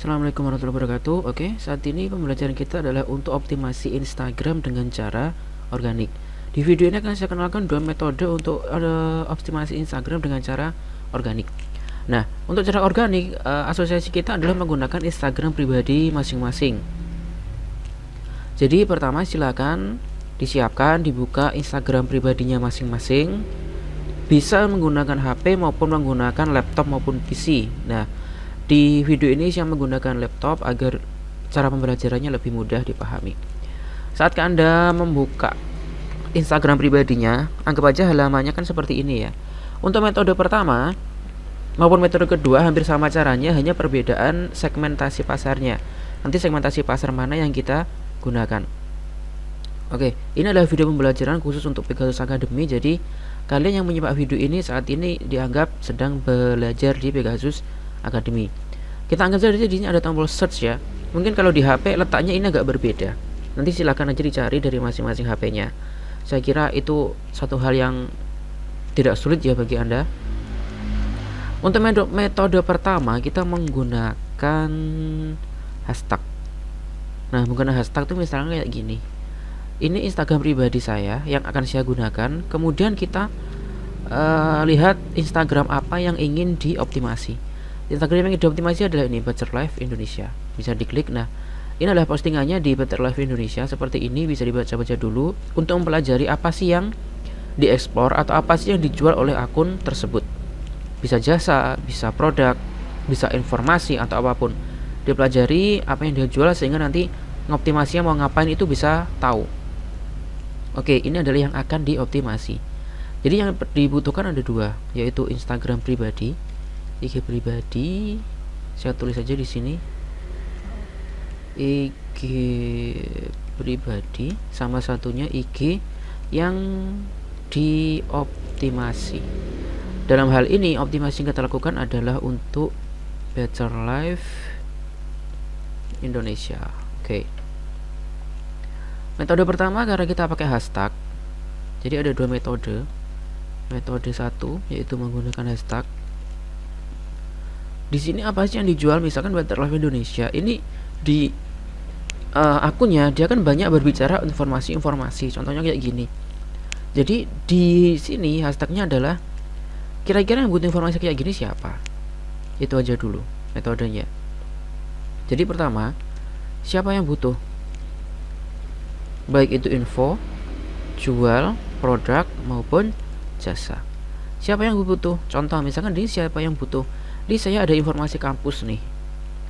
Assalamualaikum warahmatullahi wabarakatuh. Oke, saat ini pembelajaran kita adalah untuk optimasi Instagram dengan cara organik. Di video ini akan saya kenalkan dua metode untuk optimasi Instagram dengan cara organik. Nah, untuk cara organik, asosiasi kita adalah menggunakan Instagram pribadi masing-masing. Jadi pertama silakan disiapkan, dibuka Instagram pribadinya masing-masing. Bisa menggunakan HP maupun menggunakan laptop maupun PC. Nah, di video ini saya menggunakan laptop agar cara pembelajarannya lebih mudah dipahami. Saat Anda membuka Instagram pribadinya, anggap aja halamannya kan seperti ini ya. Untuk metode pertama maupun metode kedua hampir sama caranya, hanya perbedaan segmentasi pasarnya. Nanti segmentasi pasar mana yang kita gunakan. Oke, ini adalah video pembelajaran khusus untuk Pegasus Academy. Jadi kalian yang menyimak video ini saat ini dianggap sedang belajar di Pegasus Academy. Kita anggap saja di sini ada tombol search ya. Mungkin kalau di HP letaknya ini agak berbeda. Nanti silakan aja dicari dari masing-masing HP-nya. Saya kira itu satu hal yang tidak sulit ya bagi Anda. Untuk metode pertama kita menggunakan hashtag. Nah, menggunakan hashtag itu misalnya kayak gini. Ini Instagram pribadi saya yang akan saya gunakan. Kemudian kita lihat Instagram apa yang ingin dioptimasi. Instagram yang dioptimasi adalah ini, Better Life Indonesia. Bisa diklik. Nah, ini adalah postingannya di Better Life Indonesia. Seperti ini, bisa dibaca-baca dulu untuk mempelajari apa sih yang dieksplor atau apa sih yang dijual oleh akun tersebut. Bisa jasa, bisa produk, bisa informasi atau apapun. Dipelajari apa yang dia jual sehingga nanti ngoptimasinya mau ngapain itu bisa tahu. Oke, ini adalah yang akan dioptimasi. Jadi yang dibutuhkan ada dua, yaitu Instagram pribadi, IG pribadi. Saya tulis saja di sini. IG pribadi sama satunya IG yang dioptimasi. Dalam hal ini optimasi yang kita lakukan adalah untuk Better Life Indonesia. Oke. Metode pertama karena kita pakai hashtag. Jadi ada dua metode. Metode satu yaitu menggunakan hashtag. Di sini apa sih yang dijual? Misalkan Better Life Indonesia. Ini di akunnya dia kan banyak berbicara informasi-informasi. Contohnya kayak gini. Jadi di sini hashtagnya adalah kira-kira yang butuh informasi kayak gini siapa? Itu aja dulu metodenya. Jadi pertama, siapa yang butuh? Baik itu info, jual, produk maupun jasa. Siapa yang butuh? Contoh misalkan di siapa yang butuh? Di saya ada informasi kampus nih.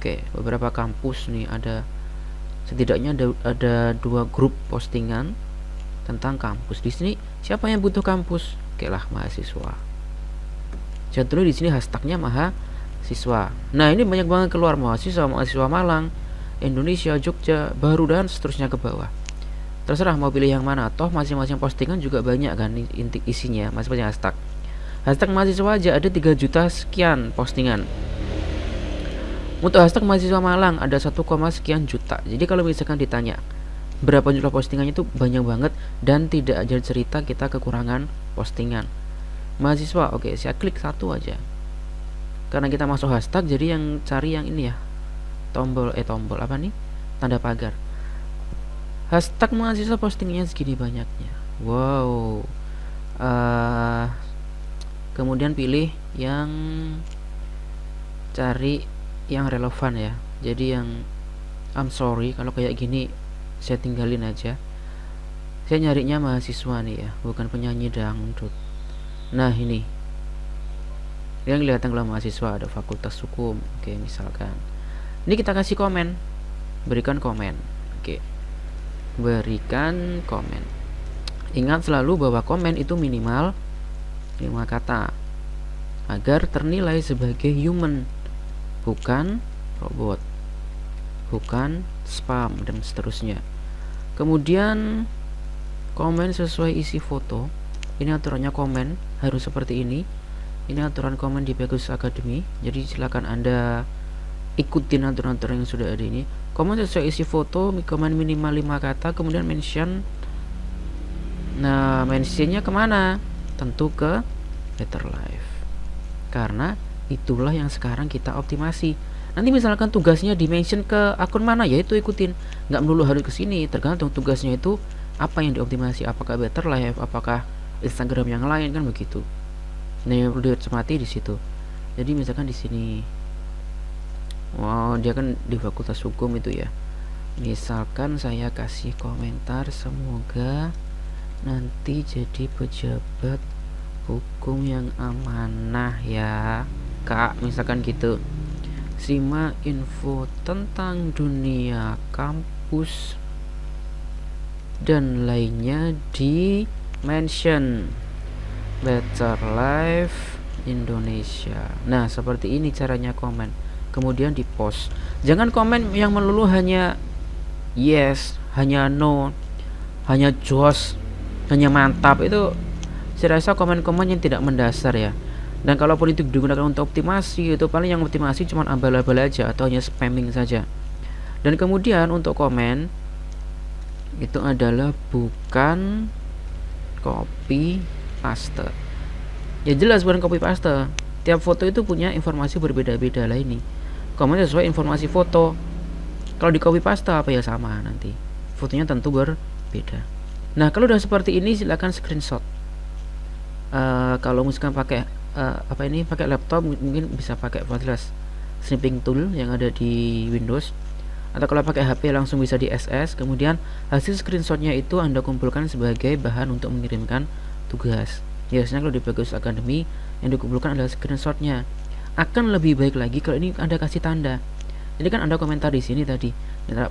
Oke, beberapa kampus nih, ada setidaknya ada 2 grup postingan tentang kampus. Di sini siapa yang butuh kampus? Oke lah, mahasiswa. Contohnya di sini hashtagnya mahasiswa. Nah, ini banyak banget keluar mahasiswa Malang, Indonesia, Jogja, baru dan seterusnya ke bawah. Terserah mau pilih yang mana. Toh masing-masing postingan juga banyak kan inti isinya, masing-masing hashtag. Hashtag mahasiswa aja ada 3 juta sekian postingan. Untuk hashtag mahasiswa Malang ada 1, sekian juta. Jadi kalau misalkan ditanya berapa jumlah postingannya, itu banyak banget dan tidak ada cerita kita kekurangan postingan. Mahasiswa, oke, saya klik satu aja. Karena kita masuk hashtag, jadi yang cari yang ini ya. Tombol apa nih? Tanda pagar. Hashtag mahasiswa postingnya segini banyaknya. Wow. Kemudian pilih yang cari yang relevan ya. Jadi yang I'm sorry kalau kayak gini saya tinggalin aja. Saya nyarinya mahasiswa nih ya, bukan penyanyi dangdut. Nah, ini yang kelihatan kalau mahasiswa ada Fakultas Hukum. Oke, misalkan. Ini kita kasih komen. Berikan komen. Oke. Berikan komen. Ingat selalu bahwa komen itu minimal 5 kata agar ternilai sebagai human, bukan robot, bukan spam dan seterusnya. Kemudian komen sesuai isi foto. Ini aturannya komen harus seperti ini. Ini aturan komen di Pegasus Academy. Jadi silakan Anda ikutin aturan-aturan yang sudah ada ini. Komen sesuai isi foto, komen minimal 5 kata, kemudian mention. Nah, mentionnya kemana? Tentu ke Better Life. Karena itulah yang sekarang kita optimasi. Nanti misalkan tugasnya dimention ke akun mana, ya itu ikutin, nggak melulu harus ke sini, tergantung tugasnya itu apa yang dioptimasi, apakah Better Life, apakah Instagram yang lain, kan begitu. Nah, yang perlu dicermati di situ. Jadi misalkan di sini, wow, dia kan di Fakultas Hukum itu ya. Misalkan saya kasih komentar, semoga nanti jadi pejabat hukum yang amanah ya Kak, misalkan gitu. Simak info tentang dunia kampus dan lainnya di mention Better Life Indonesia. Nah, seperti ini caranya komen, kemudian di post. Jangan komen yang melulu hanya yes, hanya no, hanya jos, hanya mantap. Itu saya rasa komen-komen yang tidak mendasar ya. Dan kalaupun itu digunakan untuk optimasi, itu paling yang optimasi cuma abal-abal aja atau hanya spamming saja. Dan kemudian untuk komen itu adalah bukan copy paste. Ya jelas bukan copy paste. Tiap foto itu punya informasi berbeda-beda lah ini. Komen sesuai informasi foto. Kalau di copy paste apa ya sama nanti. Fotonya tentu berbeda. Nah, kalau udah seperti ini silakan screenshot. Kalau misalkan pakai pakai laptop mungkin bisa pakai Flash snipping tool yang ada di Windows, atau kalau pakai HP langsung bisa di SS. Kemudian hasil screenshotnya itu Anda kumpulkan sebagai bahan untuk mengirimkan tugas. Biasanya kalau di Bagus Academy yang dikumpulkan adalah screenshotnya. Akan lebih baik lagi kalau ini Anda kasih tanda. Jadi kan Anda komentar di sini tadi,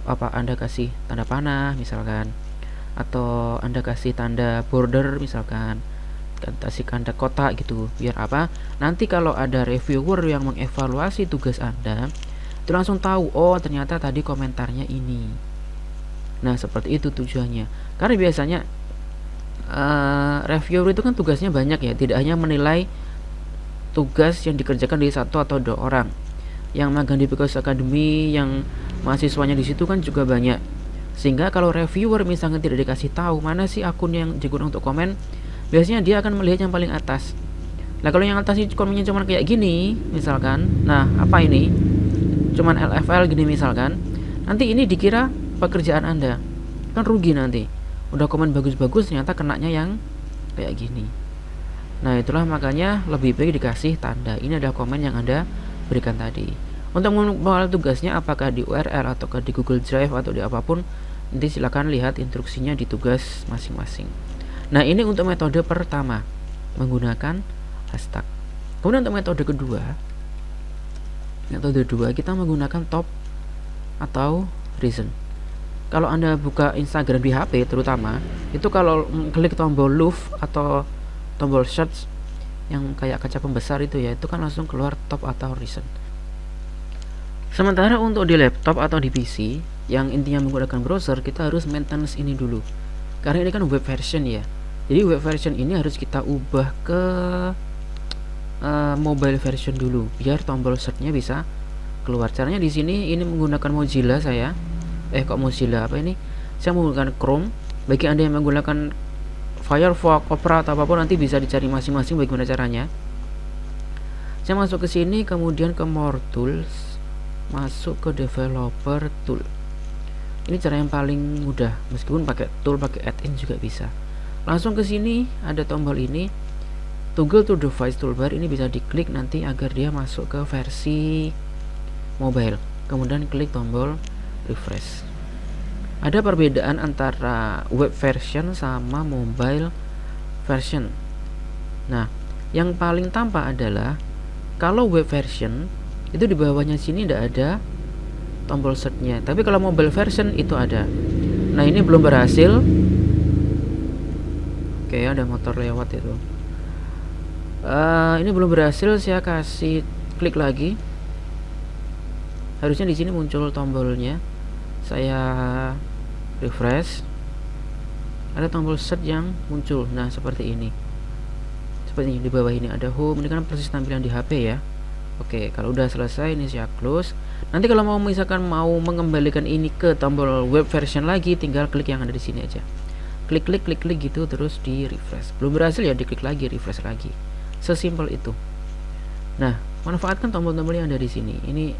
apa Anda kasih tanda panah misalkan, atau Anda kasih tanda border misalkan, kasih tanda kotak gitu, biar apa, nanti kalau ada reviewer yang mengevaluasi tugas Anda itu langsung tahu, oh ternyata tadi komentarnya ini. Nah, seperti itu tujuannya. Karena biasanya reviewer itu kan tugasnya banyak ya, tidak hanya menilai tugas yang dikerjakan di satu atau dua orang. Yang magang di Bagus Academy, yang mahasiswanya di situ kan juga banyak. Sehingga kalau reviewer misalnya tidak dikasih tahu mana sih akun yang digunakan untuk komen, biasanya dia akan melihat yang paling atas. Nah, kalau yang atas ini komennya cuma kayak gini misalkan, nah apa ini, cuman LFL gini misalkan, nanti ini dikira pekerjaan Anda, kan rugi nanti. Udah komen bagus-bagus ternyata kenanya yang kayak gini. Nah, itulah makanya lebih baik dikasih tanda. Ini adalah komen yang Anda berikan tadi. Untuk memulai tugasnya apakah di URL atau di Google Drive atau di apapun, nanti silakan lihat instruksinya di tugas masing-masing. Nah, ini untuk metode pertama, menggunakan hashtag. Kemudian untuk metode kedua kita menggunakan top atau reason. Kalau Anda buka Instagram di HP terutama, itu kalau klik tombol love atau tombol search yang kayak kaca pembesar itu ya, itu kan langsung keluar top atau reason. Sementara untuk di laptop atau di PC yang intinya menggunakan browser, kita harus maintenance ini dulu. Karena ini kan web version ya. Jadi web version ini harus kita ubah ke mobile version dulu biar tombol search-nya bisa keluar. Caranya di sini ini menggunakan Mozilla saya. Mozilla apa ini? Saya menggunakan Chrome. Bagi Anda yang menggunakan Firefox, Opera atau apapun nanti bisa dicari masing-masing bagaimana caranya. Saya masuk ke sini, kemudian ke More Tools, masuk ke Developer Tool. Ini cara yang paling mudah, meskipun pakai tool, pakai add-in juga bisa. Langsung ke sini ada tombol ini, toggle to device toolbar, ini bisa diklik nanti agar dia masuk ke versi mobile. Kemudian klik tombol refresh. Ada perbedaan antara web version sama mobile version. Nah, yang paling tampak adalah kalau web version itu di bawahnya sini tidak ada tombol search-nya, tapi kalau mobile version itu ada. Nah, ini belum berhasil. Oke, ada motor lewat itu. Ini belum berhasil, saya kasih klik lagi. Harusnya di sini muncul tombolnya. Saya refresh. Ada tombol search yang muncul. Nah, seperti ini. Seperti ini di bawah ini ada home. Ini kan persis tampilan di HP ya. Oke, kalau udah selesai ini saya close. Nanti kalau misalkan mau mengembalikan ini ke tombol web version lagi, tinggal klik yang ada di sini aja. Klik gitu terus di refresh. Belum berhasil ya, diklik lagi, refresh lagi. Sesimpel itu. Nah, manfaatkan tombol-tombol yang ada di sini. Ini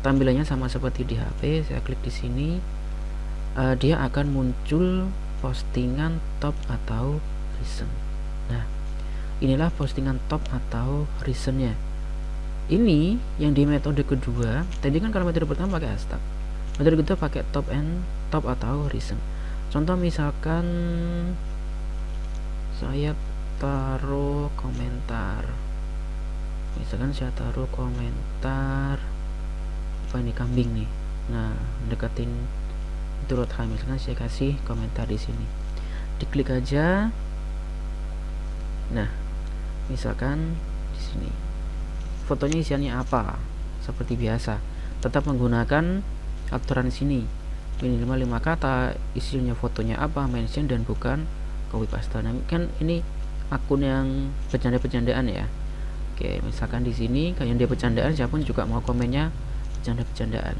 tampilannya sama seperti di HP. Saya klik di sini, dia akan muncul postingan top atau recent. Nah, inilah postingan top atau recentnya. Ini yang di metode kedua. Tadi kan kalau metode pertama pakai hashtag, metode kedua pakai top atau recent. Contoh misalkan saya taruh komentar, misalkan saya taruh komentar apa ini, kambing nih. Nah, deketin turut ham, misalkan saya kasih komentar di sini, diklik aja. Nah, misalkan di sini fotonya isiannya apa, seperti biasa tetap menggunakan aturan sini, minimal 5 kata, isinya fotonya apa, mention dan bukan copy paste. Nah, kan ini akun yang bercanda-bercandaan ya. Oke, misalkan di sini kayak dia bercandaan, siapapun juga mau komennya bercanda-bercandaan.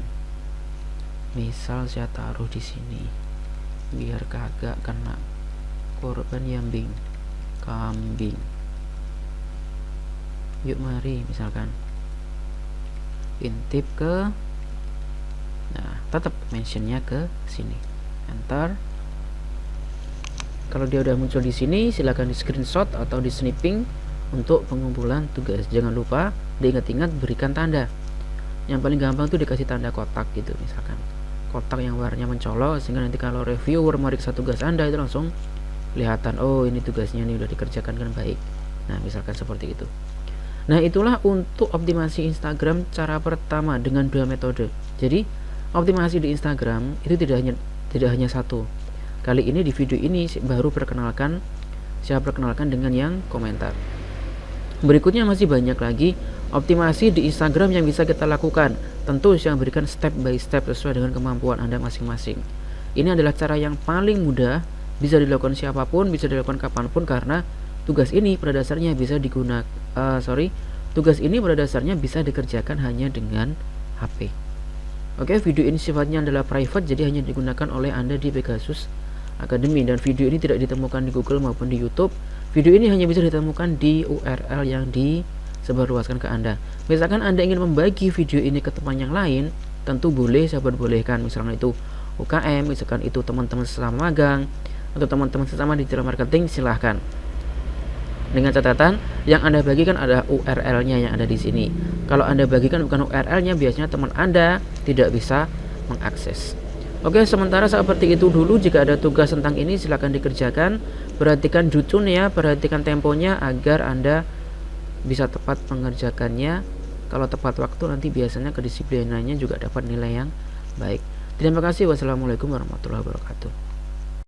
Misal saya taruh di sini biar kagak kena korban kambing. Yuk mari, misalkan intip ke, nah tetap mentionnya ke sini, enter. Kalau dia udah muncul di sini, silakan di screenshot atau di snipping untuk pengumpulan tugas. Jangan lupa diingat-ingat berikan tanda. Yang paling gampang tuh dikasih tanda kotak gitu, misalkan kotak yang warnanya mencolok, sehingga nanti kalau reviewer meriksa tugas Anda itu langsung kelihatan, oh ini tugasnya ini udah dikerjakan dengan baik. Nah, misalkan seperti itu. Nah, itulah untuk optimasi Instagram cara pertama dengan 2 metode. Jadi optimasi di Instagram itu tidak hanya satu. Kali ini di video ini baru saya perkenalkan dengan yang komentar. Berikutnya masih banyak lagi optimasi di Instagram yang bisa kita lakukan. Tentu saya berikan step by step sesuai dengan kemampuan Anda masing-masing. Ini adalah cara yang paling mudah, bisa dilakukan siapapun, bisa dilakukan kapanpun, karena tugas ini pada dasarnya bisa dikerjakan hanya dengan HP. Oke, video ini sifatnya adalah private, jadi hanya digunakan oleh Anda di Pegasus Academy, dan video ini tidak ditemukan di Google maupun di YouTube. Video ini hanya bisa ditemukan di URL yang disebarluaskan ke Anda. Misalkan Anda ingin membagi video ini ke teman yang lain, tentu boleh, saya perbolehkan. Misalkan itu UKM, misalkan itu teman-teman sesama magang atau teman-teman sesama digital marketing, silahkan. Dengan catatan yang Anda bagikan adalah URL-nya yang ada di sini. Kalau Anda bagikan bukan URL-nya, biasanya teman Anda tidak bisa mengakses. Oke, sementara seperti itu dulu. Jika ada tugas tentang ini silahkan dikerjakan. Perhatikan jutun ya, perhatikan temponya agar Anda bisa tepat mengerjakannya. Kalau tepat waktu nanti biasanya kedisiplinannya juga dapat nilai yang baik. Terima kasih. Wassalamualaikum warahmatullahi wabarakatuh.